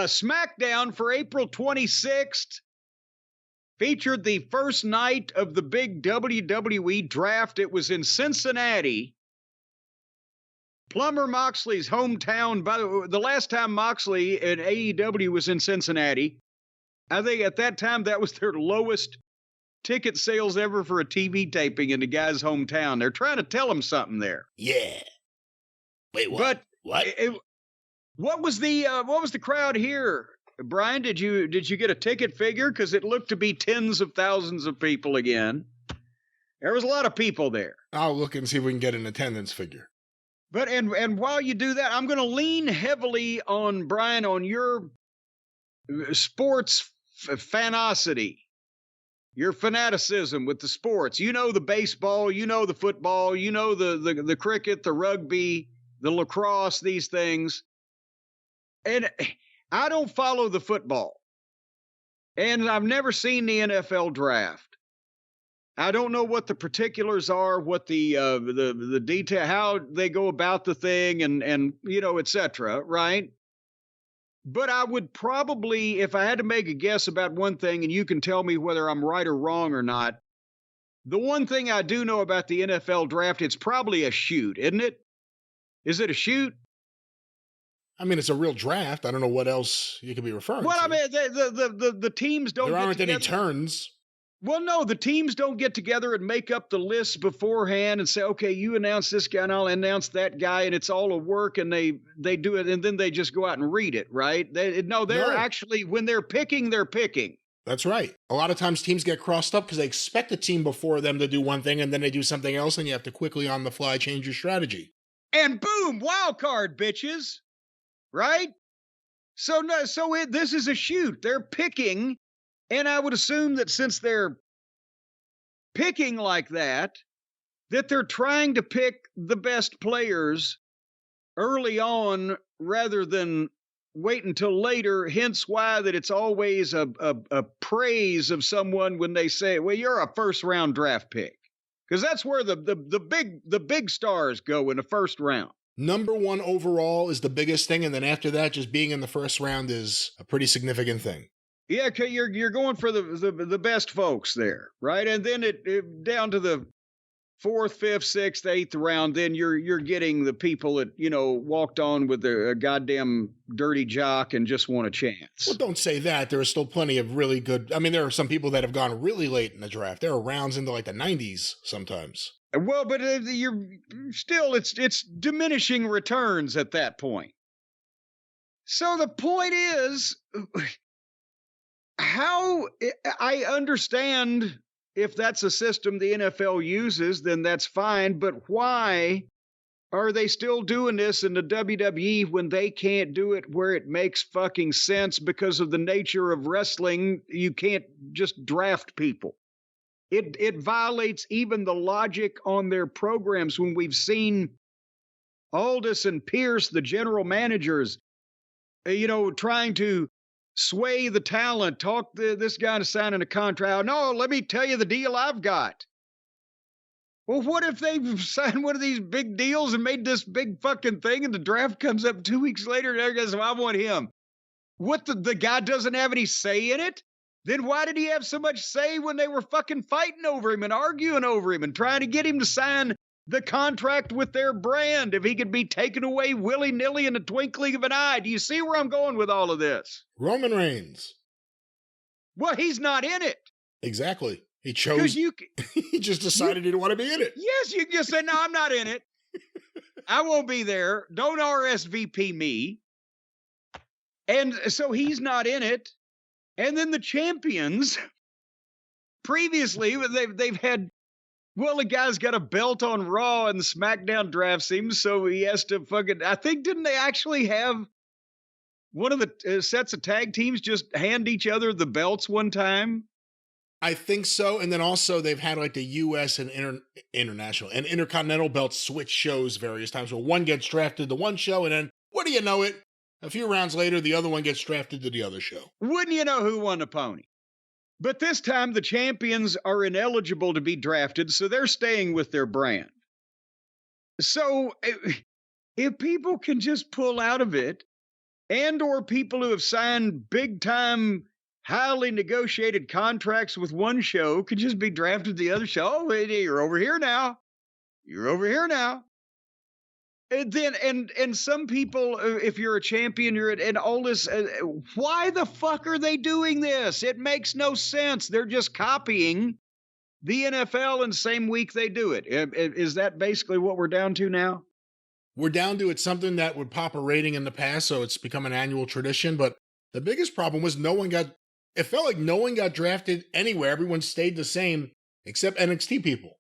SmackDown for April 26th featured the first night of the big WWE draft. It was in Cincinnati, Plumber Moxley's hometown. By the last time Moxley in AEW was in Cincinnati, I think at that time that was their lowest ticket sales ever for a TV taping in the guy's hometown. They're trying to tell him something there. Yeah. Wait, what? But what? What was the crowd here? Brian, did you get a ticket figure? Because it looked to be tens of thousands of people again. There was a lot of people there. I'll look and see if we can get an attendance figure. But and while you do that, I'm going to lean heavily on Brian on your sports fanosity, your fanaticism with the sports. You know the baseball, you know the football, you know the cricket, the rugby, the lacrosse, these things. And I don't follow the football. And I've never seen the NFL draft. I don't know what the particulars are, what the detail, how they go about the thing and you know, et cetera, right? But I would probably, if I had to make a guess about one thing, and you can tell me whether I'm right or wrong or not, the one thing I do know about the NFL draft, it's probably a shoot, isn't it? Is it a shoot? I mean, it's a real draft. I don't know what else you could be referring to. Well, I mean, the teams don't. There aren't any turns. Well, no, the teams don't get together and make up the lists beforehand and say, okay, you announce this guy and I'll announce that guy, and it's all a work, and they do it, and then they just go out and read it, right? They're actually, when they're picking, they're picking. That's right. A lot of times teams get crossed up because they expect a team before them to do one thing, and then they do something else, and you have to quickly on the fly change your strategy. And boom, wild card, bitches. Right? This is a shoot. They're picking, and I would assume that since they're picking like that they're trying to pick the best players early on rather than wait until later. Hence why that it's always a praise of someone when they say, well, you're a first round draft pick. Because that's where the big stars go in the first round. Number one overall is the biggest thing, and then after that, just being in the first round is a pretty significant thing. Yeah, you're going for the best folks there, right? And then it down to the 4th, 5th, 6th, 8th round, then you're getting the people that, you know, walked on with a goddamn dirty jock and just want a chance. Well, don't say that. There are still plenty of really good. I mean, there are some people that have gone really late in the draft. There are rounds into like the 90s sometimes. Well, but you're still, it's diminishing returns at that point. So the point is, how I understand if that's a system the NFL uses, then that's fine. But why are they still doing this in the WWE when they can't do it where it makes fucking sense because of the nature of wrestling? You can't just draft people. It violates even the logic on their programs when we've seen Aldis and Pierce, the general managers, you know, trying to sway the talent, talk this guy into signing a contract. No, let me tell you the deal I've got. Well, what if they've signed one of these big deals and made this big fucking thing and the draft comes up 2 weeks later and everybody goes, well, I want him. What, the guy doesn't have any say in it? Then why did he have so much say when they were fucking fighting over him and arguing over him and trying to get him to sign the contract with their brand if he could be taken away willy-nilly in the twinkling of an eye? Do you see where I'm going with all of this? Roman Reigns. Well, he's not in it. Exactly. He chose. He just decided he didn't want to be in it. Yes, you just said, no, I'm not in it. I won't be there. Don't RSVP me. And so he's not in it. And then the champions, previously, they've had, well, the guy's got a belt on Raw and the SmackDown draft seems, so he has to fucking, I think, didn't they actually have one of the sets of tag teams just hand each other the belts one time? I think so. And then also they've had like the U.S. and international and intercontinental belts switch shows various times where one gets drafted to one show and then, what do you know it? A few rounds later, the other one gets drafted to the other show. Wouldn't you know who won the pony? But this time, the champions are ineligible to be drafted, so they're staying with their brand. So if people can just pull out of it and or people who have signed big time, highly negotiated contracts with one show could just be drafted to the other show. Oh, you're over here now. You're over here now. And then, and some people, if you're a champion, you're and all this. Why the fuck are they doing this? It makes no sense. They're just copying the NFL, and same week they do it. Is that basically what we're down to now? We're down to it's something that would pop a rating in the past, so it's become an annual tradition. But the biggest problem was it felt like no one got drafted anywhere. Everyone stayed the same except NXT people.